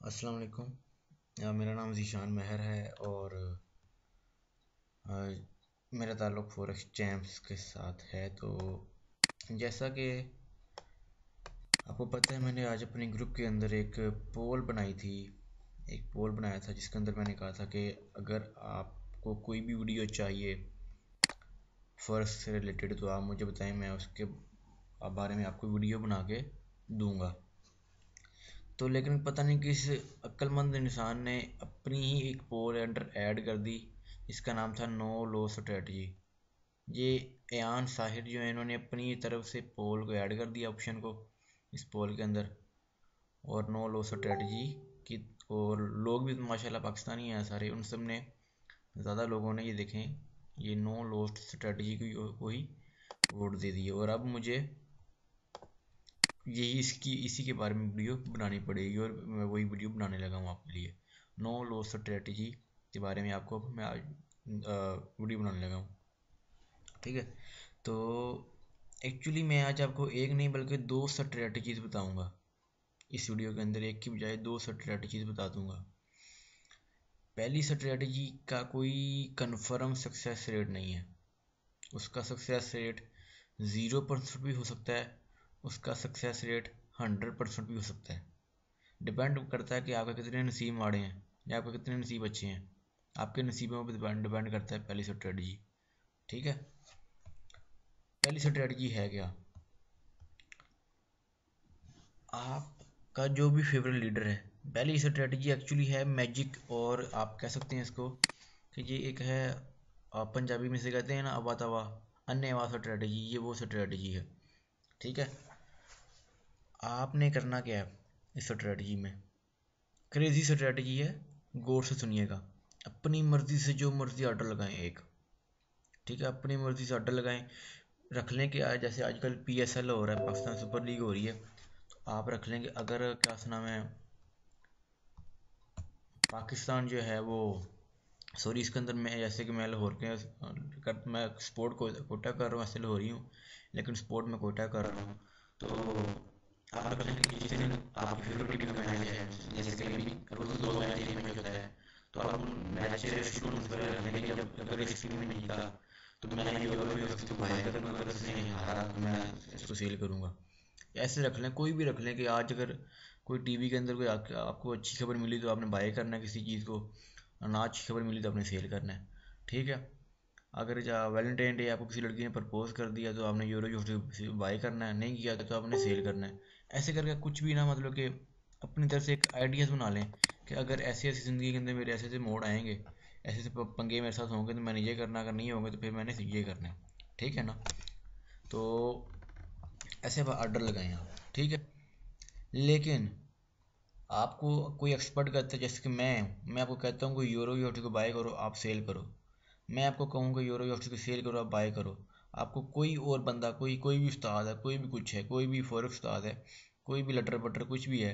अस्सलाम वालेकुम। मेरा नाम ज़ीशान महर है और अ, मेरा ताल्लुक़ फॉरेक्स चैम्प्स के साथ है। तो जैसा कि आपको पता है, मैंने आज अपने ग्रुप के अंदर एक पोल बनाई थी। एक पोल बनाया था जिसके अंदर मैंने कहा था कि अगर आपको कोई भी वीडियो चाहिए फॉरेक्स से रिलेटेड तो आप मुझे बताएं, मैं उसके बारे में आपको वीडियो बना के दूंगा। तो लेकिन पता नहीं किस अक्लमंद इंसान ने अपनी ही एक पोल अंडर ऐड कर दी जिसका नाम था नो लॉ स्ट्रेटजी। ये एयान साहिर जो है, इन्होंने अपनी तरफ से पोल को ऐड कर दिया ऑप्शन को इस पोल के अंदर, और नो लॉ स्ट्रेटजी की। और लोग भी माशाल्लाह पाकिस्तानी हैं सारे, उन सब ने ज़्यादा लोगों ने ये देखें ये नो लॉ स्ट्रेटजी को ही वोट दे दिए। और अब मुझे यही इसी के बारे में वीडियो बनानी पड़ेगी और मैं वही वीडियो बनाने लगा हूँ आपके लिए। नो लॉस स्ट्रेटजी के बारे में आपको मैं आज वीडियो बनाने लगा हूँ। ठीक है, तो एक्चुअली मैं आज आपको एक नहीं बल्कि दो स्ट्रेटजीज बताऊंगा इस वीडियो के अंदर। एक की बजाय दो स्ट्रेटजीज बता दूंगा। पहली स्ट्रेटजी का कोई कंफर्म सक्सेस रेट नहीं है। उसका सक्सेस रेट 0% भी हो सकता है, उसका सक्सेस रेट 100% भी हो सकता है। डिपेंड करता है कि आपके कितने नसीब माड़े हैं या आपके कितने नसीब अच्छे हैं। आपके नसीबों पर डिपेंड करता है पहली स्ट्रेटजी। ठीक है, पहली स्ट्रेटजी है क्या? आपका जो भी फेवरेट लीडर है, पहली स्ट्रेटजी एक्चुअली है मैजिक, और आप कह सकते हैं इसको कि ये एक है पंजाबी में से कहते हैं ना अवा तवा अन्य स्ट्रेटजी, ये वो स्ट्रेटजी है। ठीक है, आपने करना क्या है इस स्ट्रेटजी में? क्रेजी स्ट्रेटजी है, गौर से सुनिएगा। अपनी मर्जी से जो मर्जी ऑर्डर लगाएं एक। ठीक है, अपनी मर्जी से ऑर्डर लगाएं। रख लें कि आज जैसे आजकल PSL हो रहा है, पाकिस्तान सुपर लीग हो रही है, तो आप रख लेंगे अगर क्या नाम है, पाकिस्तान जो है वो, सॉरी इसके अंदर मैं जैसे कि मैं लाहौर के मैं स्पोर्ट को कोटा कर रहा हूँ, ऐसे लाहौरी हूँ लेकिन स्पोर्ट में कोटा कर रहा हूँ। तो आप रख लेंगे कि जिस दिन आपकी फेवरेट टीम का मैच है, जैसे कि अभी रोज दो मैच एक मैच होता है, तो आप मैच से शुरू होने से पहले रख लेंगे जब अगर इस टीम ने जीता तो मैं ये वाला भी वक्त को बाय करूँगा, अगर इसने हारा तो मैं इसको सेल करूँगा। ऐसे रख लें, कोई भी रख लें कि आज अगर कोई टीवी के अंदर कोई आपको अच्छी खबर मिली तो आपने बाय करना है किसी चीज़ को, ना अच्छी खबर मिली तो आपने सेल करना है। ठीक है, अगर वैलेंटाइन डे आपको किसी लड़की ने प्रपोज कर दिया तो आपने यूरो गिफ्ट बाय करना है, नहीं किया तो आपने सेल करना है। ऐसे करके कुछ भी ना, मतलब कि अपनी तरफ से एक आइडियाज़ बना लें कि अगर ऐसी ऐसी ज़िंदगी के अंदर मेरे ऐसे ऐसे मोड़ आएंगे, ऐसे ऐसे पंगे मेरे साथ होंगे तो मैंने ये करना, अगर नहीं होंगे तो फिर मैंने ये करना है। ठीक है ना, तो ऐसे ऑर्डर लगाएं आप। ठीक है, लेकिन आपको कोई एक्सपर्ट कहता है, जैसे कि मैं आपको कहता हूँ कि यूरो यूएसडी को बाय करो, आप सेल करो। मैं आपको कहूँगा यूरो यूएसडी को सेल करो, आप बाय करो। आपको कोई और बंदा, कोई भी उस्ताद है, कोई भी कुछ है, कोई भी फॉरेक्स उस्ताद है, कोई भी लटर पटर कुछ भी है,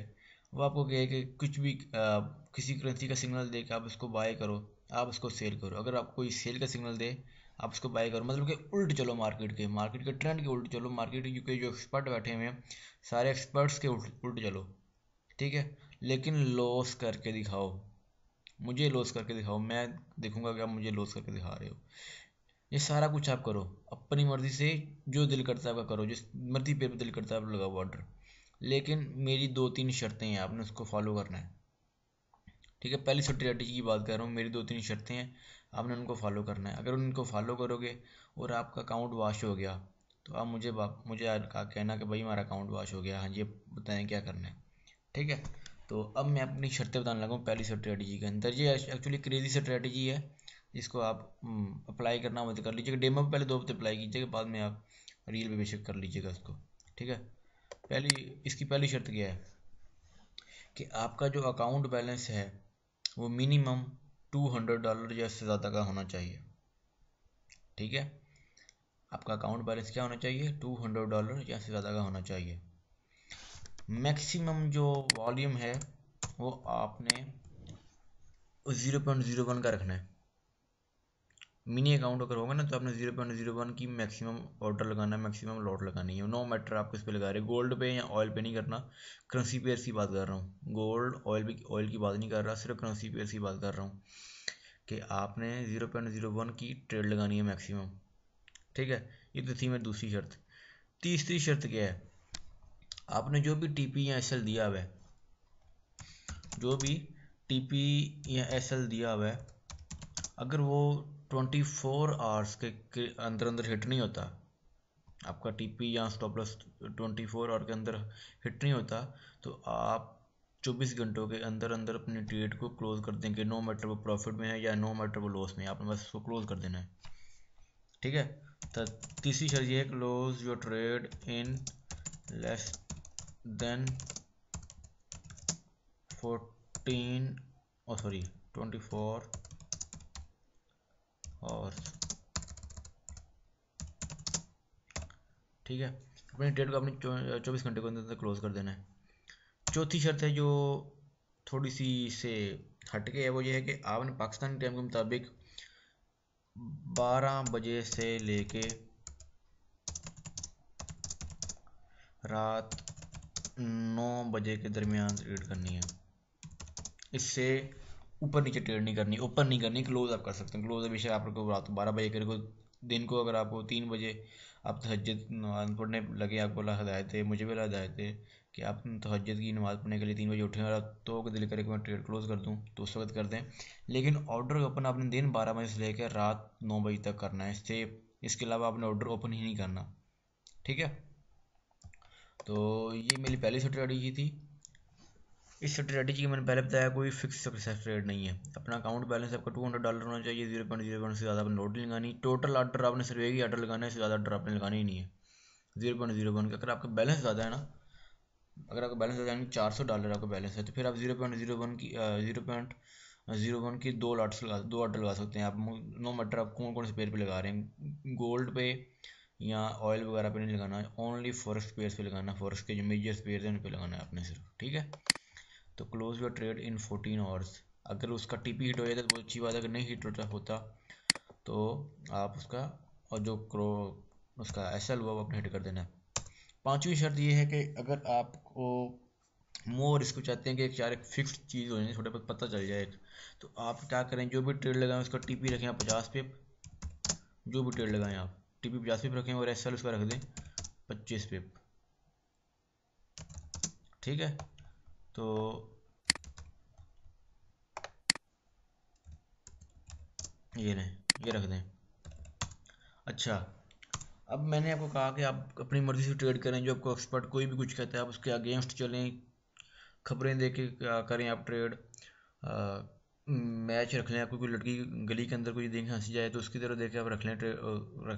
वो आपको कहे कि कुछ भी किसी करेंसी का सिग्नल दे के आप उसको बाय करो, आप उसको सेल करो। अगर आप कोई सेल का सिग्नल दे आप उसको बाय करो, मतलब कि उल्ट चलो मार्केट के ट्रेंड के उल्ट चलो, मार्केट के जो एक्सपर्ट बैठे हुए हैं सारे एक्सपर्ट्स के उल्ट उल्ट चलो। ठीक है, लेकिन लॉस करके दिखाओ, मुझे लॉस करके दिखाओ, मैं देखूंगा कि आप मुझे लॉस करके दिखा रहे हो। ये सारा कुछ आप करो अपनी मर्जी से, जो दिल करता है आपका करो, जिस मर्जी पे दिल करता है आप लगाओ ऑर्डर। लेकिन मेरी दो तीन शर्तें हैं, आपने उसको फॉलो करना है। ठीक है, पहली स्ट्रेटजी की बात कर रहा हूँ, मेरी दो तीन शर्तें हैं, आपने उनको फॉलो करना है। अगर उनको फॉलो करोगे और आपका अकाउंट वॉश हो गया तो आप मुझे कहना कि भाई हमारा अकाउंट वॉश हो गया, हाँ जी बताएं क्या करना है। ठीक है, तो अब मैं अपनी शर्तें बताने लगा हूँ पहली स्ट्रेटजी के अंदर। ये एक्चुअली क्रेजी स्ट्रेटजी है, जिसको आप अप्लाई करना हो तो कर लीजिएगा। डेमो पे पहले 2 हफ्ते अप्लाई कीजिएगा, बाद में आप रील पे बेशक कर लीजिएगा इसको। ठीक है, इसकी पहली शर्त क्या है कि आपका जो अकाउंट बैलेंस है वो मिनिमम $200 या इससे ज़्यादा का होना चाहिए। ठीक है, आपका अकाउंट बैलेंस क्या होना चाहिए? $200 या इससे ज़्यादा का होना चाहिए। मैक्सिमम जो वॉल्यूम है वो आपने 0.01 का रखना है। मिनी अकाउंट अगर होगा ना तो आपने 0.01 की मैक्सिमम ऑर्डर लगाना है, मैक्सिमम लॉट लगानी है, नो मैटर आप किस पे लगा रहे हैं, गोल्ड पे या ऑयल पे नहीं करना। करेंसी पेयर्स की बात कर रहा हूँ, गोल्ड ऑयल की बात नहीं कर रहा, सिर्फ करेंसी पेयर्स की बात कर रहा हूँ कि आपने 0.01 की ट्रेड लगानी है मैक्सिमम। ठीक है, ये तो थी मेरी दूसरी शर्त। तीसरी शर्त क्या है, आपने जो भी टीपी या एसएल दिया हुआ है, जो भी टीपी या एसएल दिया हुआ है, अगर वो 24 आवर्स के अंदर अंदर हिट नहीं होता, आपका टीपी या स्टॉप लॉस 24 आवर के अंदर हिट नहीं होता, तो आप 24 घंटों के अंदर अंदर अपनी ट्रेड को क्लोज कर देंगे, नो मैटर वो प्रॉफिट में है या नो मैटर वो लॉस में है, आपने बस उसको क्लोज कर देना है। ठीक है, तो तीसरी शर्त ये है, close your trade in less than 24 hours. ठीक है, अपनी ट्रेड को अपनी 24 घंटे के अंदर क्लोज कर देना है। चौथी शर्त है जो थोड़ी सी से हट के है, वो ये है कि आपने पाकिस्तानी टाइम के मुताबिक 12 बजे से लेके रात 9 बजे के दरमियान ट्रेड करनी है। इससे ऊपर नीचे ट्रेड नहीं करनी, ऊपर नहीं करनी, क्लोज आप कर सकते हैं। क्लोज बेशक आपको रात 12 बजे करे को, दिन को अगर आपको 3 बजे आप तहज्जुद नमाज़ पढ़ने लगे, आपको अल्लाह हिदायत है, मुझे भी अल्लाह हिदायत है कि आप तहज्जुद की नमाज़ पढ़ने के लिए 3 बजे उठें और तो दिल करे कि मैं ट्रेड क्लोज कर दूं तो उस वक्त कर दें, लेकिन ऑर्डर ओपन आपने दिन 12 बजे से लेकर रात 9 बजे तक करना है। इससे इसके अलावा आपने ऑर्डर ओपन ही नहीं करना। ठीक है, तो ये मेरी पहली स्ट्रेटजी थी। इस स्ट्रेटजी की मैंने पहले बताया कोई फिक्स सक्सेस रेट नहीं है। अपना अकाउंट बैलेंस आपका $200 होना चाहिए, 0.01 से ज़्यादा आपने लॉट नहीं लगानी। टोटल ऑर्डर आपने सिर्फ एक ही ऑर्डर लगाना है, इससे ज़्यादा ऑर्डर आपने लगाने ही नहीं है। 0.01 का अगर आपका बैलेंस ज़्यादा है ना, अगर आपका बैलेंस ज़्यादा यानी $400 आपका बैलेंस है, तो फिर आप 0.01 की 0.01 की दो ऑर्डर लगा सकते हैं आप। नो मैटर आप कौन कौन से पेयर पे लगा रहे हैं, गोल्ड पे या ऑयल वगैरह पे नहीं लगाना है, ओनली फॉरेक्स पेयर्स पे लगाना है। फॉरेक्स के जो मेजर पेयर हैं उन पे लगाना है आपने सिर्फ। ठीक है, तो close your trade in 14 hours. अगर उसका टीपी हिट हो जाता है तो बहुत अच्छी बात है, अगर नहीं हिट होता तो आप उसका और जो उसका एसएल हुआ वो अपने हिट कर देना है। पांचवी शर्त ये है कि अगर आपको मोर इसको चाहते हैं कि एक फिक्स्ड चीज़ हो जाए, छोटे पर पता चल जाए, तो आप क्या करें, जो भी ट्रेड लगाएं उसका टीपी रखें आप 50 पे, जो भी ट्रेड लगाएं आप टीपी 50 पे रखें और एसएल उसका रख दें 25 पे। ठीक है, तो ये लें, ये रख दें। अच्छा, अब मैंने आपको कहा कि आप अपनी मर्ज़ी से ट्रेड करें, जो आपको एक्सपर्ट कोई भी कुछ कहता है आप उसके अगेंस्ट चलें, खबरें देख के करें आप ट्रेड। मैच रख लें, आपको कोई लड़की गली के अंदर कोई देख के हंसी जाए तो उसकी तरफ देख के आप रख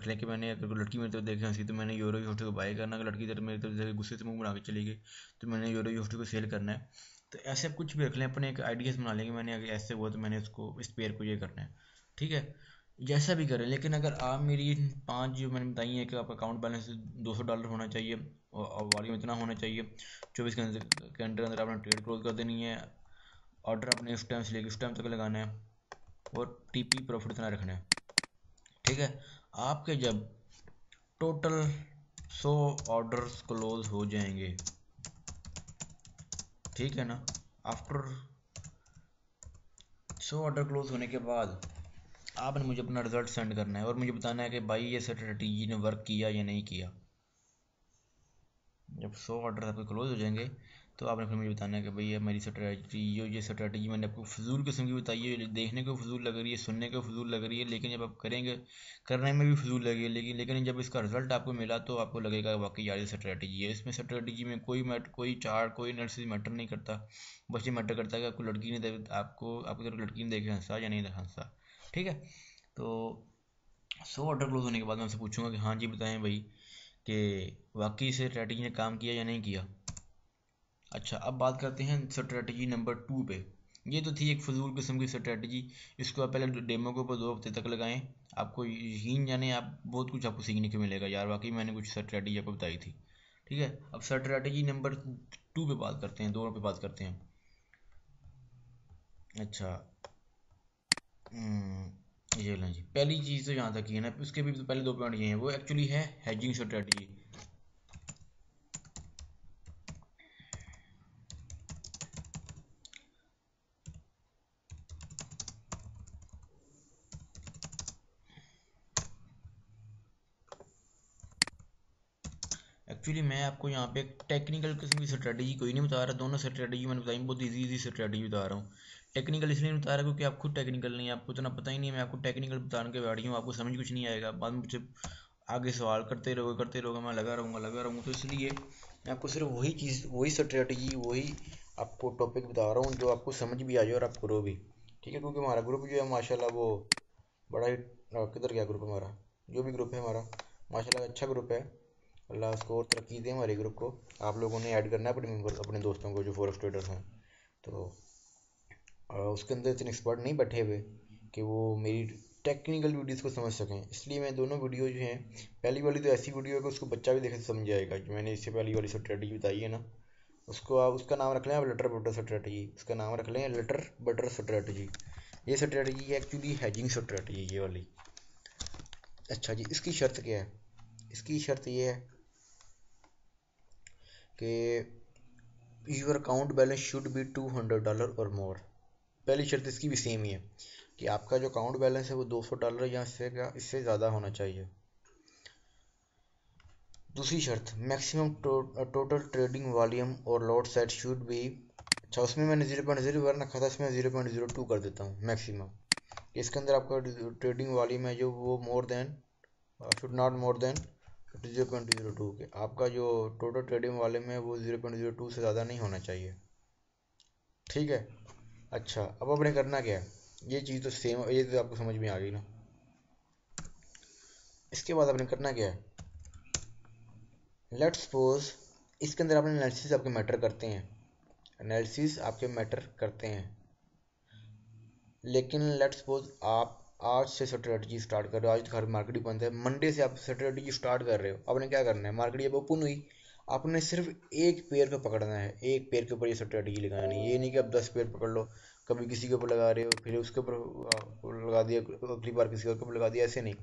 लें कि मैंने अगर कोई लड़की मेरी तरफ देख के हंसी तो मैंने यूरो यूएसडी को बाय करना, अगर लड़की तरफ मेरी तरफ देख के गुस्से से मुंह बना के चली गई तो मैंने यूरो यूएसडी को सेल करना है। तो ऐसे आप कुछ भी रख लें, अपने एक आइडियाज़ बना लेंगे, मैंने अगर ऐसे हुआ तो मैंने उसको इस पेयर को ये करना है। ठीक है, जैसा भी करें, लेकिन अगर आप मेरी 5 जो मैंने बताई है कि आपका अकाउंट बैलेंस $200 होना चाहिए और वॉल्यूम इतना होना चाहिए, 24 घंटे के अंदर आपने ट्रेड क्लोज कर देनी है, ऑर्डर अपने उस टाइम से लेकर उस टाइम तक लगाना है और टीपी प्रॉफिट इतना रखना है। ठीक है, आपके जब टोटल 100 ऑर्डर्स क्लोज हो जाएंगे, ठीक है ना, आफ्टर 100 ऑर्डर क्लोज होने के बाद आपने मुझे अपना रिजल्ट सेंड करना है और मुझे बताना है कि भाई ये स्ट्रेटजी ने वर्क किया या नहीं किया। जब 100 ऑर्डर आपके क्लोज हो जाएंगे तो आपने फिर मुझे बताना है कि भाई ये मेरी स्ट्रेटजी, ये स्ट्रेटजी मैंने आपको फजूल किस्म की बताई है, देखने को फजूल लग रही है, सुनने को फजूल लग रही है, लेकिन जब आप करेंगे करने में भी फजूल लगेगी, लेकिन जब इसका रिजल्ट आपको मिला तो आपको लगेगा वाकई यार ये स्ट्रेटजी है। इसमें स्ट्रेटजी में कोई चार्ट कोई एनालिसिस मैटर नहीं करता, बस ये मैटर करता है कि आपको लड़की ने आपको आपकी तरफ लड़की ने देखे हंसा या नहीं हंसा। ठीक है, तो 100 ऑर्डर क्लोज होने के बाद मैं आपसे पूछूंगा कि हाँ जी बताएं भाई कि वाकई से स्ट्रैटेजी ने काम किया या नहीं किया। अच्छा, अब बात करते हैं स्ट्रैटेजी नंबर 2 पे। ये तो थी एक फजूल किस्म की स्ट्रैटेजी, इसको आप पहले डेमो के ऊपर 2 हफ्ते तक लगाएं, आपको यकीन जाने आप बहुत कुछ आपको सीखने को मिलेगा, यार वाकई मैंने कुछ स्ट्रैटेजी आपको बताई थी। ठीक है, अब स्ट्रैटेजी नंबर 2 पे बात करते हैं, 2 पे बात करते हैं। अच्छा, ये लें जी, पहली चीज़ तो यहाँ तक की है ना, उसके भी पहले दो पॉइंट ये हैं, वो एक्चुअली है हेजिंग स्ट्रेटजी। एक्चुअली मैं आपको यहाँ पे एक टेक्निकल किस्म की स्ट्रेटजी कोई नहीं बता रहा, दोनों स्ट्रेटजी मैंने बताई, बहुत इजी इजी स्ट्रेटजी बता रहा हूँ। टेक्निकल इसलिए नहीं बता रहा क्योंकि आप खुद टेक्निकल नहीं है, आपको इतना पता ही नहीं है, मैं आपको टेक्निकल बताने के बैठी हूँ, आपको समझ कुछ नहीं आएगा, बाद में मुझसे आगे सवाल करते रहोगे, मैं लगा रहूँगा, तो इसलिए मैं आपको सिर्फ वही चीज़, वही स्ट्रेटजी, वही आपको टॉपिक बता रहा हूँ जो आपको समझ भी आ जाए और आप करो भी। ठीक है, क्योंकि हमारा ग्रुप जो है माशाल्लाह वो बड़ा ही किधर गया ग्रुप हमारा, जो भी ग्रुप है हमारा माशाल्लाह अच्छा ग्रुप है। अल्लाह उसको और तरक्की दे हमारे ग्रुप को। आप लोगों ने ऐड करना है अपने मेंबर, अपने दोस्तों को जो फॉरेक्स ट्रेडर्स हैं। तो उसके अंदर इतने एक्सपर्ट नहीं बैठे हुए कि वो मेरी टेक्निकल वीडियोस को समझ सकें, इसलिए मैं दोनों वीडियो जो हैं, पहली वाली तो ऐसी वीडियो है कि उसको बच्चा भी देखे तो समझ जाएगा, जो मैंने इससे पहली वाली स्ट्रेटजी बताई है ना, उसको आप उसका नाम रख लें आप लिटर बटर स्ट्रेटजी, उसका नाम रख लें लिटर बटर स्ट्रेटजी। ये स्ट्रेटजी है एक्चुअली हैजिंग स्ट्रेटजी ये वाली। अच्छा जी, इसकी शर्त क्या है? इसकी शर्त ये है कि your account balance should be $200 और मोर। पहली शर्त इसकी भी सेम ही है कि आपका जो अकाउंट बैलेंस है वो $200 या इससे ज़्यादा होना चाहिए। दूसरी शर्त, मैक्सिमम टोटल ट्रेडिंग वॉल्यूम और लॉट सेट शुड बी। अच्छा, उसमें मैंने 0.01 रखा था, इसमें 0.02 कर देता हूँ मैक्सिमम। इसके अंदर आपका ट्रेडिंग वॉल्यूम है जो वो more than, should not more than 0.02 के, आपका जो टोटल ट्रेडिंग वॉल्यूम है वो 0.02 से ज़्यादा नहीं होना चाहिए। ठीक है। अच्छा, अब आपने करना क्या है, ये चीज़ तो सेम, ये तो आपको समझ में आ गई ना। इसके बाद आपने करना क्या है, लेट्स सपोज इसके अंदर आपने एनालिसिस आपके मैटर करते हैं, एनालिसिस आपके मैटर करते हैं, लेकिन लेट्स सपोज आप आज से स्ट्रेटजी स्टार्ट कर रहे हो, आज तो हर मार्केट ही बंद है, मंडे से आप स्ट्रेटजी स्टार्ट कर रहे हो, आपने क्या करना है, मार्केट जब ओपन हुई आपने सिर्फ एक पेयर को पकड़ना है, एक पेयर के ऊपर ये स्ट्रेटजी लगानी है, ये नहीं कि आप 10 पेयर पकड़ लो, कभी किसी के ऊपर लगा रहे हो फिर उसके ऊपर लगा दिया, अगली बार किसी और के ऊपर लगा दिया, ऐसे नहीं,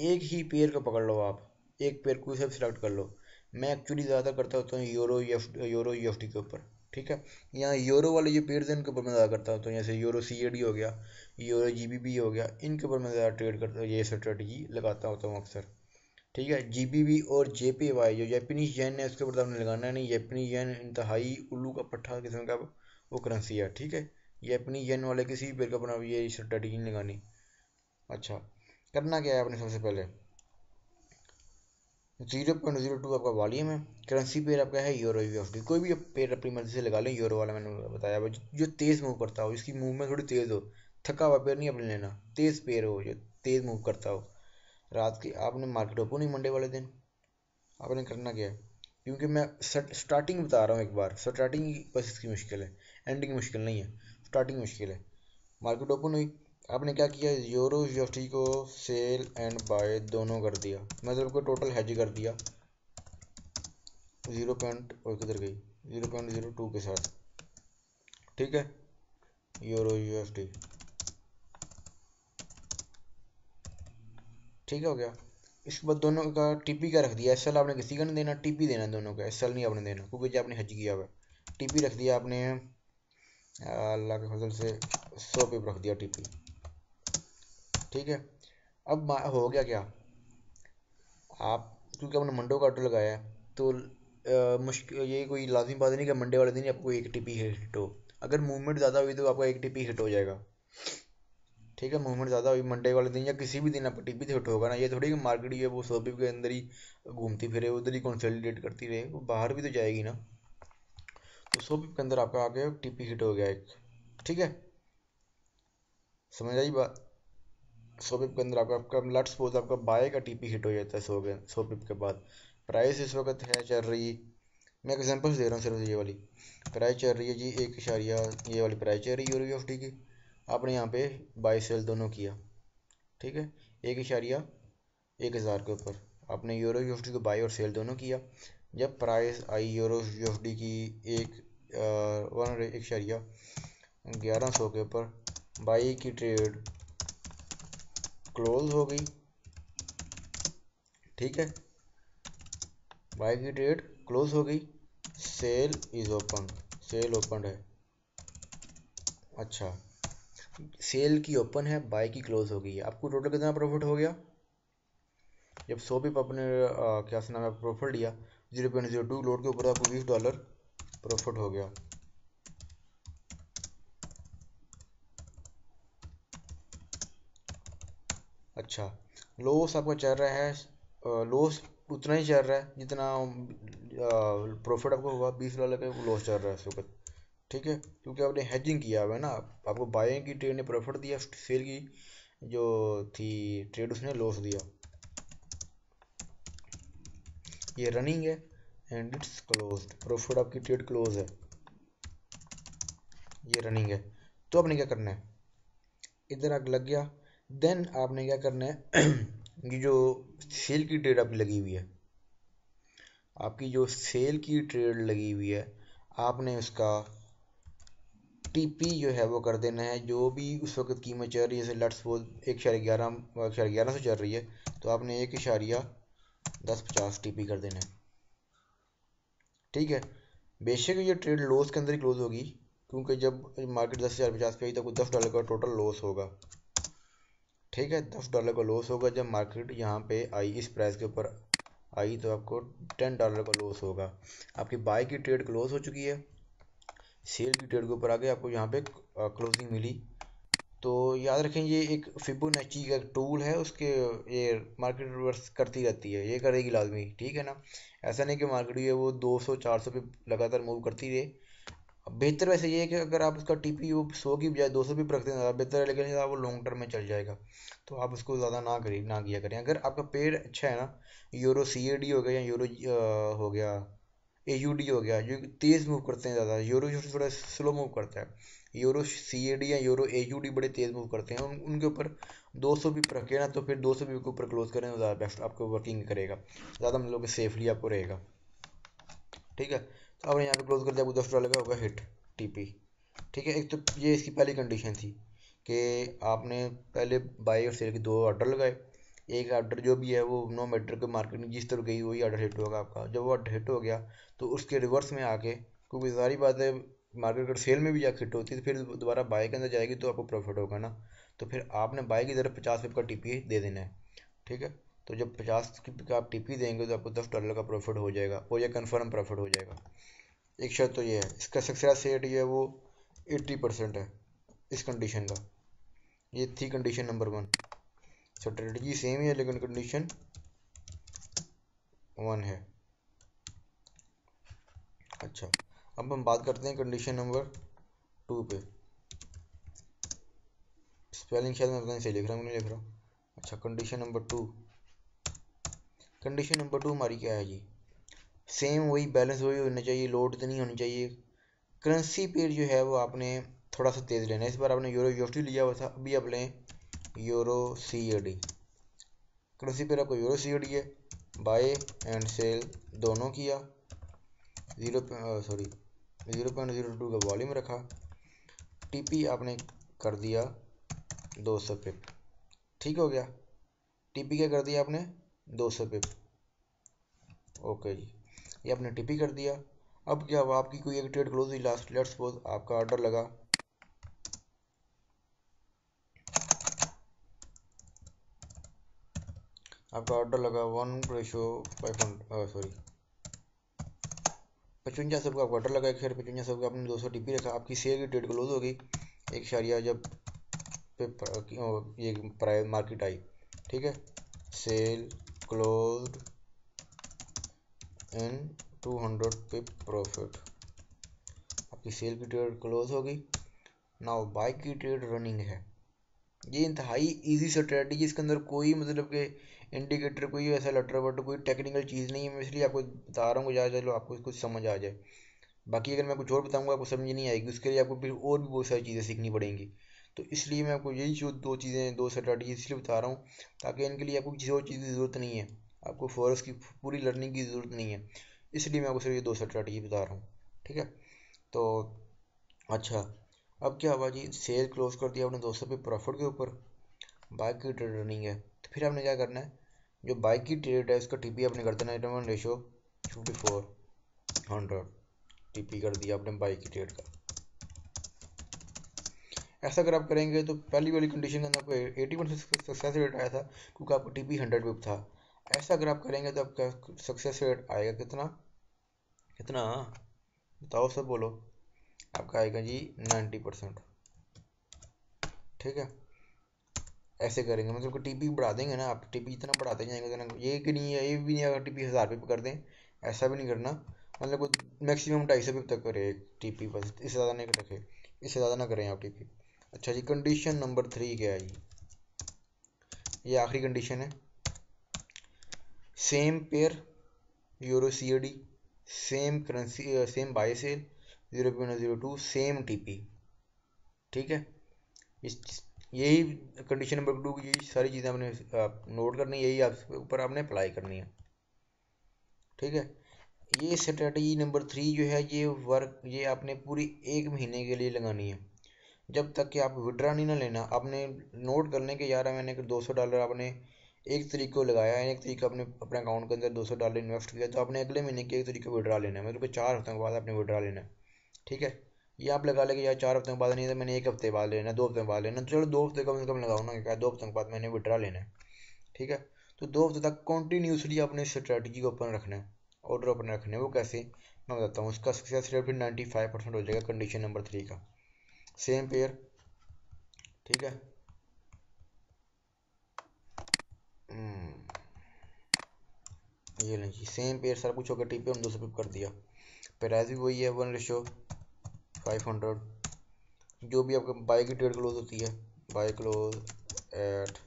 एक ही पेयर को पकड़ लो आप, एक पेयर को सिर्फ सिलेक्ट कर लो। मैं एक्चुअली ज़्यादा करता होता हूँ यूरो यूएसडी के ऊपर। ठीक है, यहाँ यूरो वाले जो पेयर्स हैं इनके ऊपर मैं ज़्यादा करता हूँ, तो जैसे यूरो सीएडी हो गया, यूरो जीबीबी हो गया, इनके ऊपर मैं ज़्यादा ट्रेड करता, ये स्ट्रेटजी लगाता होता हूँ अक्सर। ठीक है, जीबीबी और जेपीवाई जो जापानीज येन है उसके ऊपर तो आपने लगाना नहीं, जापानीज येन इंतहाई उल्लू का पट्टा किस्म का वो करेंसी है। ठीक है, जापानीज येन वाले किसी भी पेयर का अपना ये स्ट्रेटजी नहीं लगानी। अच्छा, करना क्या है आपने, सबसे पहले 0.02 आपका वॉल्यूम है, करेंसी पेयर आपका है यूरो यूएसडी, कोई भी पेयर अपनी मर्जी से लगा लें, यूरो वाला मैंने बताया जो तेज़ मूव करता हो, इसकी मूवमेंट थोड़ी तेज़ हो, थका हुआ पेयर नहीं अपने लेना, तेज़ पेयर हो जो तेज़ मूव करता हो। रात की आपने मार्केट ओपन ही मंडे वाले दिन, आपने करना क्या है, क्योंकि मैं स्टार्टिंग बता रहा हूँ, एक बार स्टार्टिंग बस इसकी मुश्किल है, एंडिंग मुश्किल नहीं है, स्टार्टिंग मुश्किल है। मार्केट ओपन हुई, आपने क्या किया, यूरो यूएसडी को सेल एंड बाय दोनों कर दिया, मतलब को टोटल हेज कर दिया 0 पॉइंट और किधर गई 0.02 के साथ। ठीक है, यूरो यूएसडी ठीक हो गया। इसके बाद दोनों का टीपी का रख दिया, एसएल आपने किसी का नहीं देना, टीपी देना दोनों का, एसएल नहीं आपने देना क्योंकि जो आपने हेज किया हुआ है। टीपी रख दिया आपने, अल्लाह के फजल से 100 पे रख दिया टीपी। ठीक है, अब हो गया क्या, आप क्योंकि आपने मंडो का ऑर्डर लगाया है तो मुश्किल, ये कोई लाजिम बात नहीं कि मंडे वाले दिन आपको एक टीपी हिट हो, अगर मूवमेंट ज़्यादा हुई तो आपका एक टीपी हिट हो जाएगा। ठीक है, मूवमेंट ज़्यादा हुई मंडे वाले दिन या किसी भी दिन आपका टीपी तो हिट होगा ना, ये थोड़ी कि मार्केट ये वो सोबी के अंदर ही घूमती फिरे, उधर ही कंसोलिडेट करती रहे, वो बाहर भी तो जाएगी ना। तो सोबी के अंदर आपका आगे टीपी हिट हो गया एक। ठीक है, समझ आई बात। सौ पिप के अंदर आपका आपका लेट्स सपोज आपका बाय का टीपी हिट हो जाता है 100 पिप के बाद, प्राइस इस वक्त है चल रही, मैं एग्जांपल्स दे रहा हूँ सिर्फ, ये वाली प्राइस चल रही है जी 1 इशारिया, ये वाली प्राइस चल रही है यूरो यूएसडी की, आपने यहाँ पे बाय सेल दोनों किया। ठीक है, 1 इशारिया 1,000 के ऊपर आपने यूरो यूएसडी को बाय और सेल दोनों किया। जब प्राइस आई यूरो यूएसडी की एक 1 इशारिया 1100 के ऊपर बाई की ट्रेड क्लोज हो गई, ठीक है, बाय की ट्रेड क्लोज हो गई, sell is open, sell open है, अच्छा सेल की ओपन है, बाय की क्लोज हो गई है। आपको टोटल कितना प्रॉफिट हो गया? जब 100 पिप आपने क्या नाम है प्रॉफिट लिया 0.02 लोड के ऊपर आपको $20 प्रॉफिट हो गया। अच्छा लॉस आपका चल रहा है, लॉस उतना ही चल रहा है जितना प्रॉफिट आपको हुआ, $20 का लॉस चल रहा है इस वक्त, ठीक है, क्योंकि आपने हेजिंग किया हुआ है ना, आपको बाइंग की ट्रेड ने प्रॉफिट दिया, सेल की जो थी ट्रेड उसने लॉस दिया। ये रनिंग है एंड इट्स क्लोज्ड, प्रॉफिट आपकी ट्रेड क्लोज है, ये रनिंग है। तो आपने क्या करना है, इधर आग लग गया, देन आपने क्या करना है ये जो सेल की ट्रेड आपकी लगी हुई है, आपकी जो सेल की ट्रेड लगी हुई है, आपने उसका टीपी जो है वो कर देना है, जो भी उस वक्त कीमत चल रही है, जैसे लेट्स सपोज 1.11 से चल रही है, तो आपने 1.1050 टीपी कर देना है, ठीक है। बेशक ये ट्रेड लॉस के अंदर ही क्लोज होगी, क्योंकि जब मार्केट 10,050 पे आई तो $10 का टोटल लॉस होगा, ठीक है, $10 का लॉस होगा। जब मार्केट यहाँ पे आई इस प्राइस के ऊपर आई तो आपको $10 का लॉस होगा। आपकी बाय की ट्रेड क्लोज हो चुकी है, सेल की ट्रेड के ऊपर आके आपको यहाँ पे क्लोजिंग मिली। तो याद रखें ये एक फिबोनाची का टूल है, उसके ये मार्केट रिवर्स करती रहती है, ये करेगी लाजमी, ठीक है ना। ऐसा नहीं कि मार्केट ये वो 200-400 पे लगातार मूव करती रहे। बेहतर वैसे ये है कि अगर आप उसका टीपी वो 100 की बजाय 200 भी रखते हैं ज़्यादा बेहतर है, लेकिन वो लॉन्ग टर्म में चल जाएगा, तो आप उसको ज़्यादा ना किया करें। अगर आपका पेड़ अच्छा है ना, यूरो CAD हो गया या यूरो हो गया AUD हो गया, जो तेज़ मूव करते हैं ज़्यादा, यूरो थोड़ा स्लो मूव करता है, यूरो CAD या यूरो AUD बड़े तेज़ मूव करते हैं, उनके ऊपर 200 भी रखे ना, तो फिर 200 भी के ऊपर क्लोज करें तो ज़्यादा बेस्ट आपको वर्किंग करेगा, ज़्यादा मतलब सेफली आपको रहेगा, ठीक है। तो आपने यहाँ पे क्लोज कर दिया, आपको $10 का होगा हिट टीपी, ठीक है। एक तो ये इसकी पहली कंडीशन थी कि आपने पहले बाई और सेल के 2 ऑर्डर लगाए, एक ऑर्डर जो भी है वो नो मैटर के मार्केट में जिस तरह गई वही ऑर्डर हिट होगा आपका। जब वो ऑर्डर हिट हो गया तो उसके रिवर्स में आके, क्योंकि सारी बात है मार्केट अगर सेल में भी जाकर हिट होती है तो फिर दोबारा बाय के अंदर जाएगी तो आपको प्रॉफिट होगा ना, तो फिर आपने बाय की तरफ 50 पिप का टीपी दे देना है, ठीक है। तो जब 50 का आप टीपी देंगे तो आपको $10 का प्रॉफिट हो जाएगा, वो या कन्फर्म प्रॉफिट हो जाएगा। एक शर्त तो ये है, इसका सक्सेस रेट ये है वो 80% है इस कंडीशन का। ये थी कंडीशन नंबर 1। स्ट्रेटजी सेम ही है लेकिन कंडीशन 1 है। अच्छा अब हम बात करते हैं कंडीशन नंबर 2 पे। स्पेलिंग शायद मैं पता नहीं सही लिख रहा हूँ, नहीं लिख रहा हूँ। अच्छा कंडीशन नंबर 2, कंडीशन नंबर 2 हमारी क्या है जी, सेम वही बैलेंस वही होना चाहिए, लोड तो नहीं होनी चाहिए। करेंसी पेयर जो है वो आपने थोड़ा सा तेज़ लेना है, इस बार आपने यूरो USD लिया हुआ था, अभी आप लें यूरो CAD। करेंसी पेयर आपको यूरो CAD है, बाय एंड सेल दोनों किया, 0.02 का वॉल्यूम रखा, टीपी आपने कर दिया 200 पिप, ठीक हो गया। टीपी क्या कर दिया आपने 200 पिप, ओके जी, ये आपने टीपी कर दिया। अब क्या हुआ, आपकी कोई एक ट्रेड क्लोज हुई लास्ट, लेट्स सपोज आपका ऑर्डर लगा आपका ऑर्डर लगा 1:500 सॉरी 5500 का ऑर्डर लगा, 1,5500 का आपने 200 टीपी रखा, आपकी शेयर की ट्रेड क्लोज हो गई एक शारिया जब पे ये प्राइस मार्केट आई, ठीक है, सेल क्लोज्ड इन 200 पिप प्रॉफिट, आपकी सेल की ट्रेड क्लोज हो गई। नाउ बाय की ट्रेड रनिंग है, ये इंतहाई इजी स्ट्रेटजी, इसके अंदर कोई मतलब के इंडिकेटर कोई ऐसा लटर वटर कोई टेक्निकल चीज़ नहीं है, मैं इसलिए आपको बता रहा हूँ ज़्यादा चलो आपको कुछ समझ आ जाए। बाकी अगर मैं कुछ और बताऊँगा आपको समझ नहीं आएगी, उसके लिए आपको फिर और भी बहुत सारी चीज़ें सीखनी पड़ेंगी। तो इसलिए मैं आपको यही जो 2 स्ट्रेटजी इसलिए बता रहा हूँ ताकि इनके लिए आपको किसी और चीज़ की ज़रूरत नहीं है, आपको फॉरेक्स की पूरी लर्निंग की ज़रूरत नहीं है, इसलिए मैं आपको सिर्फ ये 2 स्ट्रेटजी बता रहा हूँ, ठीक है। तो अच्छा अब क्या हुआ जी, सेल क्लोज कर दिया आपने 200 पे प्रॉफिट के ऊपर, बाइक की ट्रेड रनिंग है, तो फिर आपने क्या करना है, जो बाइक की ट्रेड है उसका टीपी आपने कर देना है 5400 टीपी कर दिया आपने बाइक की ट्रेड का। ऐसा अगर आप करेंगे तो पहली वाली कंडीशन के अंदर आपको 80% सक्सेस रेट आया था, क्योंकि आपको टीपी 100 पिप था। ऐसा अगर आप करेंगे तो आपका सक्सेस रेट आएगा कितना, कितना बताओ सब बोलो, आपका आएगा जी 90%। ठीक है, ऐसे करेंगे मतलब कि टीपी बढ़ा देंगे ना, आप टीपी इतना बढ़ाते जाएंगे तो ये कि नहीं है, ये भी नहीं अगर टीपी 1000 पे कर दें, ऐसा भी नहीं करना। मतलब कोई मैक्सिमम 250 पे तक करे टीपी, बस इससे ज़्यादा नहीं रखे, इससे ज़्यादा ना करें आप टीपी। अच्छा जी, कंडीशन नंबर 3 क्या है जी, ये आखिरी कंडीशन है। Same pair euro C A D, same currency, same buy sell 0.02, same TP. ठीक है, इस यही कंडीशन नंबर 2 की यही सारी चीज़ें आपने नोट करनी है, यही आप ऊपर आपने अप्लाई करनी है। ठीक है, ये स्ट्रेटजी नंबर 3 जो है ये वर्क, ये आपने पूरी 1 महीने के लिए लगानी है, जब तक कि आप विड्रा नहीं ना लेना। आपने नोट कर लें कि यार मैंने $200 आपने 1 तारीख को लगाया है, 1 तारीख को आपने अपने अकाउंट के अंदर $200 इन्वेस्ट किया, तो आपने अगले महीने की 1 तारीख को विड्रा लेना है, मतलब कि 4 हफ्ते के बाद आपने विड्रा लेना है। ठीक है, ये आप लगा लेंगे यार 4 हफ्ते के बाद नहीं तो मैंने 1 हफ्ते बाद लेना है, 2 हफ्ते बाद लेना है, तो चलो 2 हफ्ते कम से कम लगाओ ना, क्या 2 हफ्ते के बाद मैंने विड्रा लेना है। ठीक है, तो 2 हफ्ते तक कॉन्टीन्यूसली अपने स्ट्रेटजी को ओपन रखना है, ऑर्डर ओपन रखना है। वो कैसे, मैं बताता हूँ। उसका सक्सेस रेट फिर 95% हो जाएगा कंडीशन नंबर 3 का। सेम पेयर, ठीक है, ये लें जी, सेम पेयर सारा कुछ होकर टीपी हम 200 पिप कर दिया। प्राइस भी वही है 1:500। जो भी आपका बाई की ट्रेड क्लोज होती है, बाई क्लोज एट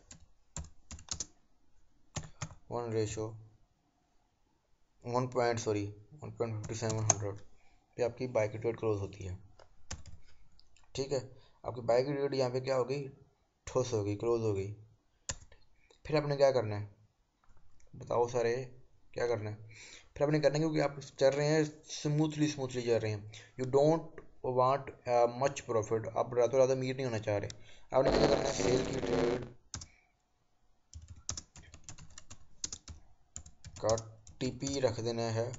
1:1.5700 पे आपकी बाई की ट्रेड क्लोज होती है। ठीक है, आपकी बाई की ट्रेड यहाँ पे क्या हो गई, ठोस हो गई, क्लोज हो गई। फिर आपने क्या करना है बताओ सारे, क्या करना है फिर आपने करना है, क्योंकि आप चल रहे हैं स्मूथली स्मूथली चल रहे हैं, you don't want much profit, आप रातों रात अमीर नहीं होना चाह रहे। आपने क्या करना है, सेल की ट्रेड का टीपी रख देना है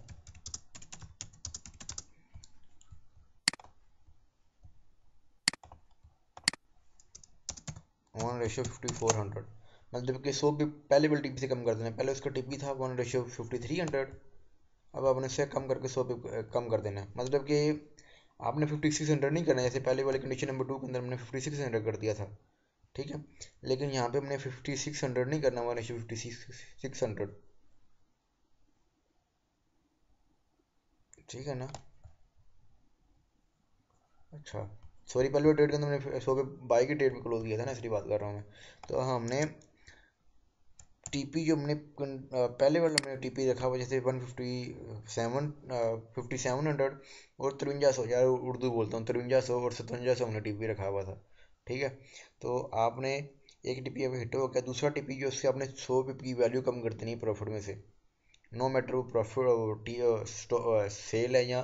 1:5400, मतलब कि 100 भी पहले वाले टीपी से कम कर देना है। पहले उसका टीपी था 1:5300, अब आपने उससे कम करके 100 पे कम कर देना है। मतलब कि आपने 5600 नहीं करना है, जैसे पहले वाले कंडीशन नंबर 2 के अंदर हमने 5600 कर दिया था। ठीक है, लेकिन यहाँ पे हमने 5600 नहीं करना, 1:5600। ठीक है ना, अच्छा सॉरी, पहले डेट के अंदर मैंने 100 पे बाई की डेट में क्लोज किया था ना, इसलिए बात कर रहा हूँ मैं। तो हमने टीपी जो हमने पहले वाला हमने टीपी रखा हुआ, जैसे 5700 और 5300, यार उर्दू बोलता हूँ, 5300 और 5700 हमने टीपी रखा हुआ था। ठीक है, तो आपने एक टीपी अब हिट हो गया, दूसरा टीपी जो उससे आपने 100 पिप की वैल्यू कम कर देनी है प्रॉफिट में से, नो मैटर वो प्रॉफिट सेल है या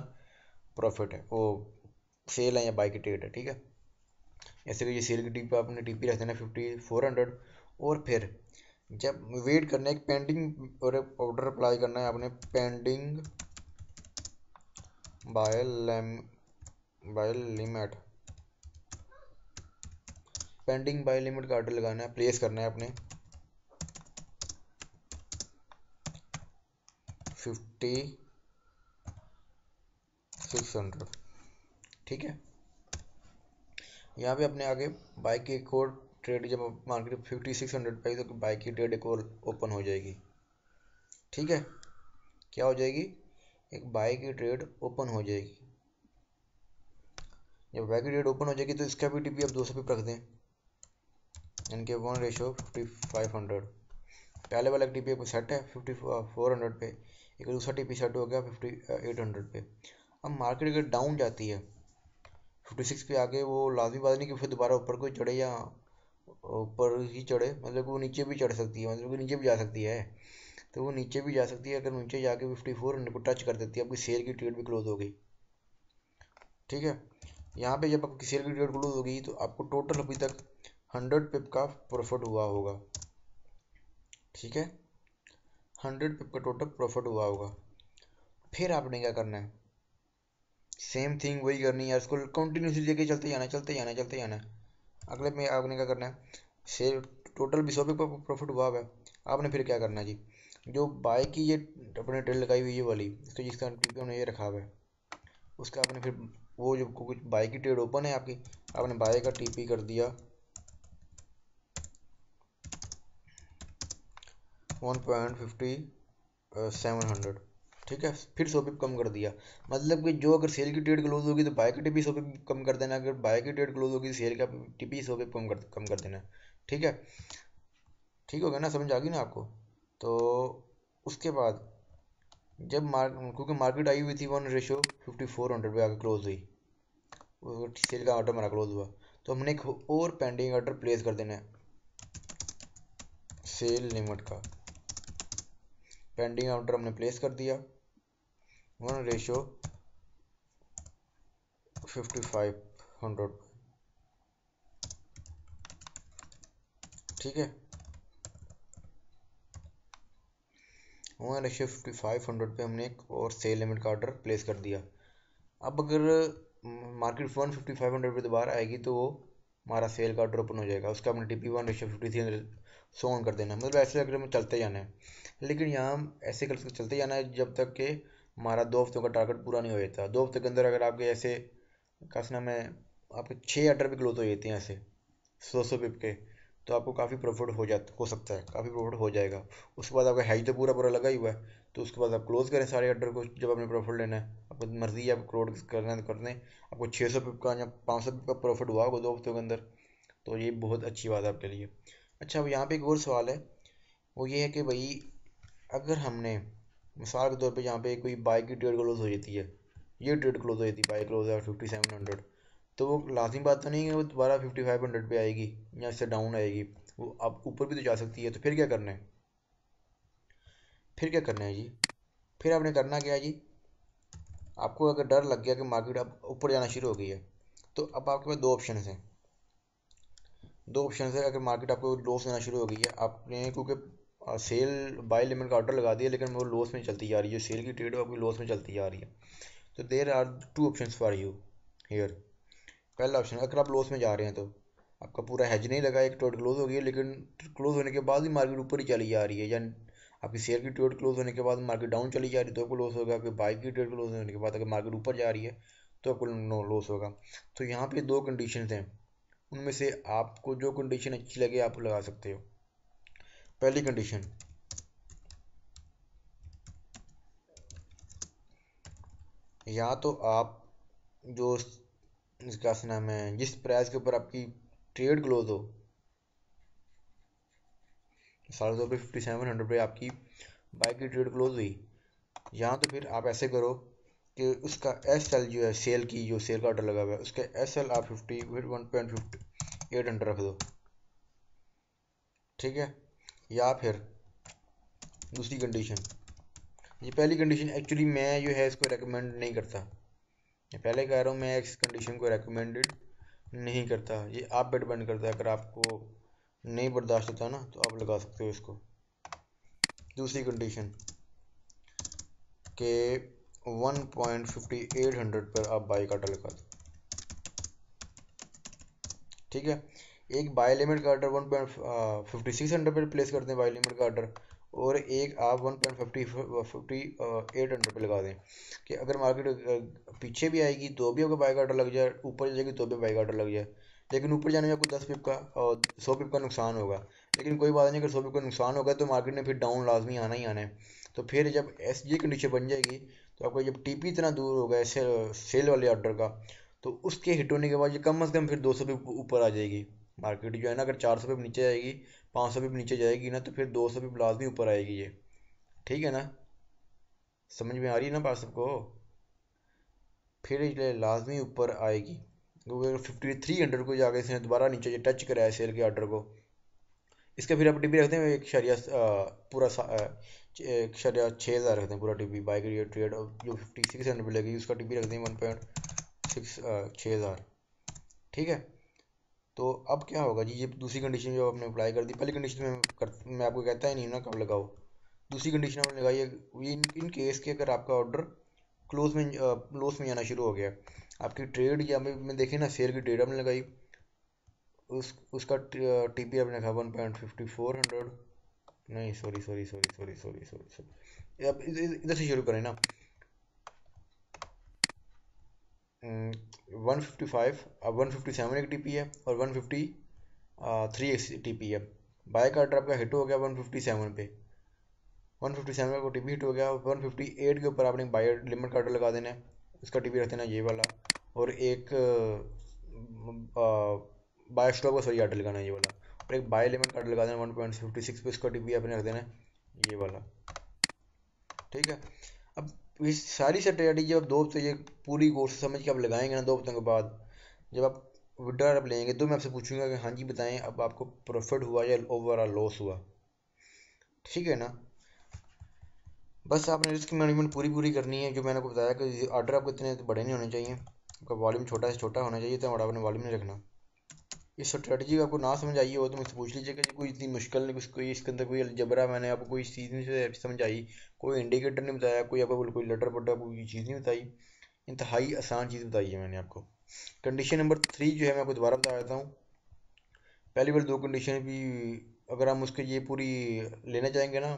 प्रॉफिट है, वो सेल है या बाई की ट्रेड है। ठीक है, ऐसे कि ये सेल की टीपी आपने टीपी रख देना 5400, और फिर जब वेट करना है, एक पेंडिंग और ऑर्डर अप्लाई करना है आपने, pending buy buy limit, pending buy limit का ऑर्डर लगाना है, प्लेस करना है आपने 5600। ठीक है, यहाँ पे अपने आगे बाइक की एक और ट्रेड, जब मार्केट 5600 पे तो बाइक की ट्रेड एक और ओपन हो जाएगी। ठीक है, क्या हो जाएगी, एक बाइक की ट्रेड ओपन हो जाएगी। जब बाइक की ट्रेड ओपन हो जाएगी तो इसका भी टीपी आप 200 पे रख दें, इनके 1:5500। पहले वाला टीपी पे सेट है 5400 पे, एक दूसरा टीपी सेट हो गया 5800 पे। अब मार्केट अगर डाउन जाती है 56 पे आगे, वो लाजमी बात नहीं कि फिर दोबारा ऊपर कोई चढ़े या ऊपर ही चढ़े, मतलब वो नीचे भी चढ़ सकती है, मतलब वो नीचे भी जा सकती है। तो वो नीचे भी जा सकती है, अगर नीचे जाके 5400 को टच कर देती है, आपकी शेयर की ट्रेड भी क्लोज हो गई। ठीक है, यहाँ पे जब आपकी शेयर की ट्रेड क्लोज हो गई तो आपको टोटल अभी तक 100 पिप का प्रॉफिट हुआ होगा, ठीक है, 100 पिप का टोटल प्रॉफिट हुआ होगा। फिर आपने क्या करना है, सेम थिंग वही करनी है, इसको कंटिन्यूसली लेके चलते जाना चलते जाना चलते जाना। अगले में आपने क्या करना है, से टोटल भी 100 पे प्रॉफिट हुआ है। आपने फिर क्या करना है जी, जो बाय की ये अपने ट्रेड लगाई हुई है वाली, तो जिसका टीपी हमने ये रखा हुआ है, उसका आपने फिर वो जो कुछ बाय की ट्रेड ओपन है आपकी, आपने बाय का टीपी कर दिया 1.5700, ठीक है, फिर 100 पिप कम कर दिया। मतलब कि जो अगर सेल की ट्रेड क्लोज होगी तो बाय का टीपी 100 पिप कम कर देना, अगर बाय की ट्रेड क्लोज होगी तो सेल का टीपी 100 पिप कम कर देना, ठीक है। ठीक हो गया ना, समझ आ गई ना आपको। तो उसके बाद जब क्योंकि मार्केट आई हुई थी 1:5400 पे आके क्लोज हुई, सेल का ऑर्डर हमारा क्लोज हुआ, तो हमने एक और पेंडिंग ऑर्डर प्लेस कर देना है, सेल लिमिट का पेंडिंग ऑर्डर हमने प्लेस कर दिया 1:5500, ठीक है, 1:5500 पे हमने एक और सेल लिमिट का ऑर्डर प्लेस कर दिया। अब अगर मार्केट 1:5500 पे दोबारा आएगी तो वो हमारा सेल का ऑर्डर ओपन हो जाएगा, उसका हमने टीपी 1:53 सो ऑन कर देना। मतलब ऐसे अगर हमें चलते जाना है, लेकिन यहाँ हम ऐसे कर चलते जाना है जब तक कि हमारा 2 हफ्तों का टारगेट पूरा नहीं हो जाता। 2 हफ्ते के अंदर अगर आपके ऐसे कसना में आपके 6 ऑर्डर भी क्लोज हो जाते हैं ऐसे 100 पिप के, तो आपको काफ़ी प्रॉफिट हो सकता है, काफ़ी प्रॉफिट हो जाएगा। उसके बाद आपका हैज तो पूरा पूरा लगा ही हुआ है, तो उसके बाद आप क्लोज करें सारे ऑर्डर को जब आपने प्रॉफिट लेना है। आपको मर्जी है, आप करोड़ करना है तो कर दें। आपको 600 पिप का या 500 पिप का प्रॉफिट हुआ होगा 2 हफ्तों के अंदर, तो ये बहुत अच्छी बात है आपके लिए। अच्छा, अब यहाँ पे एक और सवाल है, वो ये है कि भाई अगर हमने मिसाल के तौर पे यहाँ पे कोई बाई की ट्रेड क्लोज हो जाती है, ये ट्रेड क्लोज हो जाती है, बाई क्लोज है 5700, तो वो लाजमी बात तो नहीं है वो दोबारा 5500 पे आएगी या इससे डाउन आएगी, वो अब ऊपर भी तो जा सकती है। तो फिर क्या करना है, फिर क्या करना है जी, फिर आपने करना क्या है जी, आपको अगर डर लग गया कि मार्केट अब ऊपर जाना शुरू हो गई है, तो अब आपके पास दो ऑप्शन है। अगर मार्केट आपको लॉस देना शुरू हो गई है, आपने क्योंकि सेल बाय लिमिट का ऑर्डर लगा दिया लेकिन वो लॉस में चलती जा रही है, सेल की ट्रेड आपकी लॉस में चलती जा रही है, तो there are two option for you here. पहला ऑप्शन, अगर आप लॉस में जा रहे हैं तो आपका पूरा हेज नहीं लगा, एक ट्रेड क्लोज हो गई है लेकिन क्लोज होने के बाद ही मार्केट ऊपर ही चली जा रही है, या आपकी शेयर की ट्रेड क्लोज होने के बाद मार्केट डाउन चली जा रही है तो आपको लॉस होगा। आपकी बाइक की ट्रेड क्लोज होने के बाद अगर मार्केट ऊपर जा रही है तो आपको नो लॉस होगा। तो यहाँ पे दो कंडीशन हैं, उनमें से आपको जो कंडीशन अच्छी लगे आप लगा सकते हो। पहली कंडीशन, या तो आप जो इसका नाम है जिस प्राइस के ऊपर आपकी ट्रेड क्लोज हो, 5700 पे आपकी बाइक की ट्रेड क्लोज हुई, यहाँ तो फिर आप ऐसे करो कि उसका एस एल जो है सेल की, जो सेल का ऑर्डर लगा हुआ है उसका एस एल आप 50 फिर 1.58 रख दो, ठीक है। या फिर दूसरी कंडीशन, ये पहली कंडीशन एक्चुअली मैं जो है इसको रेकमेंड नहीं करता, मैं पहले कह रहा हूँ मैं इस कंडीशन को रेकमेंडेड नहीं करता, ये आप पे डिपेंड करता है। अगर आपको नहीं बर्दाश्त होता ना तो आप लगा सकते हो इसको। दूसरी कंडीशन के 1.5800 पर आप बाई का ऑर्डर लगा दो, ठीक है। एक बाय लिमिट का ऑर्डर 1.5600 पर प्लेस करते हैं बाय लिमिट का ऑर्डर, और एक आप 1.5800 पे लगा दें कि अगर मार्केट पीछे भी आएगी तो भी आपका बाय का ऑर्डर लग जाए, ऊपर जाएगी तो भी बाय का ऑर्डर लग जाए। लेकिन ऊपर जाने में आपको 10 पिप का और 100 पिप का नुकसान होगा, लेकिन कोई बात नहीं, अगर 100 पिप का नुकसान होगा तो मार्केट ने फिर डाउन लाजमी आना ही आना है। तो फिर जब एस जी कंडीशन बन जाएगी तो आपका जब टीपी इतना दूर होगा सेल वाले ऑर्डर का, तो उसके हिट होने के बाद ये कम से कम फिर 200 पिप ऊपर आ जाएगी मार्केट जो है ना। अगर 400 पिप नीचे जाएगी, 500 पिप नीचे जाएगी ना, तो फिर 200 पिप लाजमी ऊपर आएगी ये, ठीक है ना। समझ में आ रही है ना बात सबको। फिर ये लाजमी ऊपर आएगी क्योंकि अगर 5300 को जाके इसने दोबारा नीचे टच करा है सेल के ऑर्डर को, इसका फिर आप टीपी रखते हैं एक शरिया पूरा एक शरिया 6000 रखते हैं पूरा टीपी बाई की ट्रेड, जो 5600 पे लगेगी उसका टीपी रखते हैं 1.6 6000, ठीक है। तो अब क्या होगा जी, ये दूसरी कंडीशन जो आपने अप्लाई कर दी, पहली कंडीशन मैं आपको कहता ही नहीं ना कब लगाओ। दूसरी कंडीशन आपने लगाई है, इन केस के अगर आपका ऑर्डर क्लोज में लॉस में जाना शुरू हो गया, आपकी ट्रेड या में देखें ना, शेयर की ट्रेड आपने लगाई, उसका टीपी आपने रखा 1.5400, नहीं sorry sorry sorry sorry sorry sorry sorry, अब इधर से शुरू करें ना। 155, अब 157 एक टीपी है और 153 एक टीपी है। बाय का ऑर्डर आपका हिट हो गया 157 पे, 157 का टीपी हिट हो गया। 158 के ऊपर आपने बाय लिमिट का ऑर्डर लगा देना है, उसका टीपी रख देना ये वाला, और एक बाय स्टॉप का सॉरी ऑर्डर लगाना है ये वाला, और एक बाय लिमिट का ऑर्डर लगा देना 1.56 पे, उसका टीपी आपने रख देना है ये वाला। ठीक है। अब ये सारी स्ट्रेटजी जब आप 2 हफ्ते ये पूरी कोर्स समझ के आप लगाएंगे ना, 2 हफ्तों के बाद जब आप विड्रॉल आप लेंगे तो मैं आपसे पूछूंगा कि हाँ जी बताएं अब आपको प्रॉफिट हुआ या ओवरऑल लॉस हुआ। ठीक है ना। बस आपने रिस्क मैनेजमेंट पूरी पूरी करनी है, जो मैंने आपको बताया कि ऑर्डर आपको इतने बड़े नहीं होने चाहिए, आपका वॉल्यूम छोटा से छोटा होना चाहिए, तो बड़ा आपने वॉल्यूम नहीं रखना। इस स्ट्रेटजी आपको ना समझ आई हो तो मुझसे पूछ लीजिएगा जी, कोई इतनी मुश्किल नहीं, कुछ कोई इसके अंदर कोई अलजबरा मैंने आपको कोई चीज़ नहीं समझ आई, कोई इंडिकेटर नहीं बताया, कोई आपको कोई लेटर पड़ा कोई चीज़ नहीं बताई, इंतहाई आसान चीज़ बताई है मैंने आपको। कंडीशन नंबर 3 जो है मैं आपको दोबारा बता देता हूँ। पहली बार 2 कंडीशन भी अगर हम उसके ये पूरी लेना चाहेंगे ना,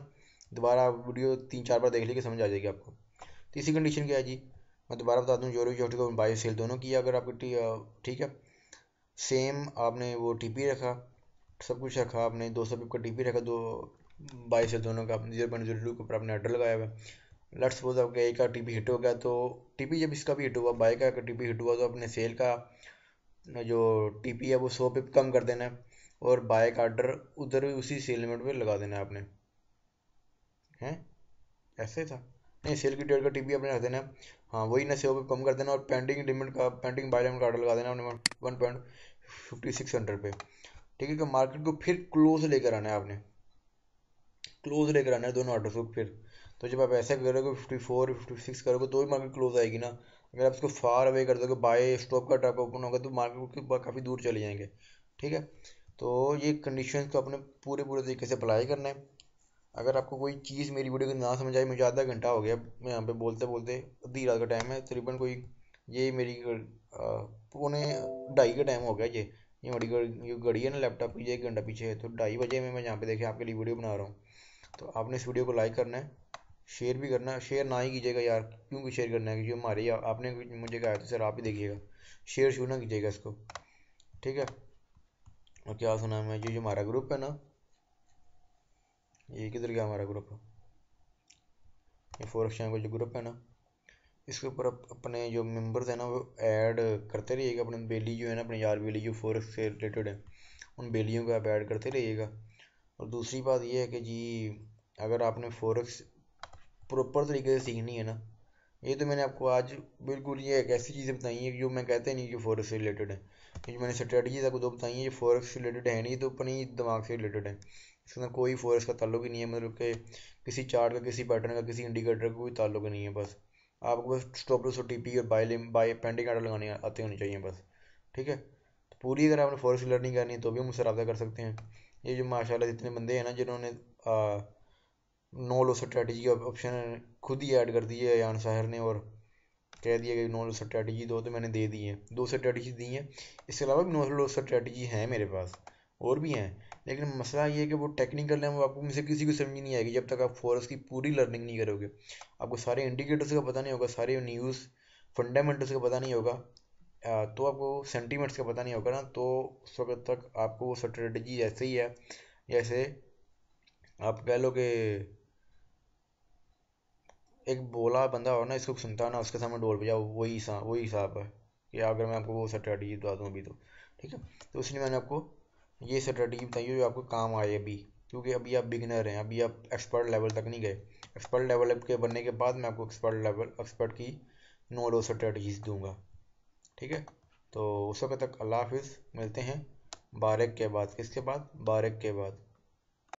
दोबारा वीडियो 3-4 बार देख लीजिए समझ आ जाएगी आपको। तीसरी कंडीशन क्या है जी, मैं दोबारा बता दूं, जोरो जोटी को बाई सेल दोनों किया अगर आपकी, ठीक है, सेम आपने वो टीपी रखा, सब कुछ रखा, आपने 200 पिप का टीपी रखा, दो बाई सेल दोनों का आपने 0.02 के ऊपर आपने ऑर्डर लगाया हुआ है। लेट्स सपोज आपका ए का टीपी हिट हो गया, तो टीपी जब इसका भी हिट हुआ, बाई का टीपी हिट हुआ, तो अपने सेल का जो टीपी है वो 100 पिप कम कर देना है, और बाय का ऑर्डर उधर उसी सेल लिमिट पे लगा देना है आपने। हैं, ऐसे था, नहीं सेल की डेट का टीपी आपने रख देना है, हाँ वही ना, 100 पिप कम कर देना, और पेंडिंग लिमिट का पेंडिंग बाय लिमिट का ऑर्डर लगा देना आपने 1.5600 पे। ठीक है, कि मार्केट को फिर क्लोज लेकर आना है आपने, क्लोज लेकर आना है दोनों ऑर्डर को फिर। तो जब आप ऐसा करोगे 54 56 करोगे तो ही मार्केट क्लोज आएगी ना। अगर आप इसको फार अवे कर दोगे, बाय स्टॉप का ट्रैप ओपन होगा, तो मार्केट काफ़ी दूर चले जाएंगे। ठीक है। तो ये कंडीशंस को अपने पूरे पूरे तरीके से अप्लाई करना है। अगर आपको कोई चीज़ मेरी वीडियो की ना समझ आई, मुझे आधा घंटा हो गया मैं यहाँ पे बोलते बोलते, आधी रात का टाइम है तकरीबन, कोई ये मेरी 1:45 का टाइम हो गया ये बड़ी ये घड़ी है ना लैपटॉप की, ये 1 घंटा पीछे है, तो 2:30 बजे में मैं यहाँ पे देखे आपके लिए वीडियो बना रहा हूँ। तो आपने इस वीडियो को लाइक करना है, शेयर भी करना है, शेयर ना ही कीजिएगा यार, क्योंकि शेयर करना है, क्योंकि हमारे आपने मुझे कहा तो सर आप ही देखिएगा, शेयर शुरू ना कीजिएगा इसको। ठीक है। और क्या सुना मैं, जो हमारा ग्रुप है ना, ये किधर गया हमारा ग्रुप, ये फॉरेक्स का जो ग्रुप है ना, इसके ऊपर अपने जो मेंबर्स हैं ना वो ऐड करते रहिएगा, अपने बेली जो है ना, अपने यार बेली जो फॉरेक्स से रिलेटेड है, उन बेलियों को आप ऐड करते रहिएगा। और दूसरी बात ये है कि जी, अगर आपने फॉरेक्स प्रॉपर तरीके से सीखनी है ना, ये तो मैंने आपको आज बिल्कुल ये एक ऐसी चीज़ें बताई हैं जो मैं कहते नहीं कि फॉरेक्स से रिलेटेड है, क्योंकि मैंने स्ट्रेटजीज आपको 2 बताई हैं, ये फॉरेक्स से रिलेटेड है नहीं, तो अपनी दिमाग से रिलेटेड है, इसके अंदर कोई फॉरेक्स का ताल्लुक ही नहीं है, मतलब कि किसी चार्ट का, किसी पैटर्न का, किसी इंडिकेटर का कोई ताल्लुक नहीं है। बस आपको बस स्टॉप लॉस और टीपी और बाय पेंडिंग आर्डर लगाने आते होने चाहिए बस। ठीक है। तो पूरी अगर आपने फॉरेक्स लर्निंग करनी है तो भी मुझसे रब्ता कर सकते हैं। ये जो माशाल्लाह जितने बंदे हैं ना जिन्होंने नो लॉस स्ट्रेटजी का ऑप्शन खुद ही ऐड कर दिया है यान साहर ने, और कह दिया कि नो लॉस स्ट्रेटजी दो, तो मैंने दे दी है, 2 स्ट्रेटजी दी हैं। इसके अलावा भी नो लॉस स्ट्रेटजी हैं मेरे पास, और भी हैं, लेकिन मसला ये है कि वो टेक्निकल है, वो आपको मुझसे किसी को समझ नहीं आएगी जब तक आप फॉरेक्स की पूरी लर्निंग नहीं करोगे। आपको सारे इंडिकेटर्स का पता नहीं होगा, सारे न्यूज़ फंडामेंटल्स का पता नहीं होगा, तो आपको सेंटीमेंट्स का पता नहीं होगा ना, तो उस वक्त तक आपको वो स्ट्रेटजी ऐसे ही है जैसे आप कह लो कि एक बोला बंदा हो ना, इसको सुनता ना, उसके सामने ढोल बजाओ, वही हिसाब है कि अगर मैं आपको वो स्ट्रेटजी बता दूँ अभी तो। ठीक है। तो इसलिए मैंने आपको ये स्ट्रेटजी बताई है जो आपको काम आए अभी, क्योंकि अभी आप बिगिनर हैं, अभी आप एक्सपर्ट लेवल तक नहीं गए। एक्सपर्ट लेवल के बनने के बाद मैं आपको एक्सपर्ट की नो लॉस स्ट्रेटजीज दूंगा। ठीक है। तो उस वक्त तक अल्लाह हाफिज़, मिलते हैं बारक के बाद, किसके बाद, बारक के बाद।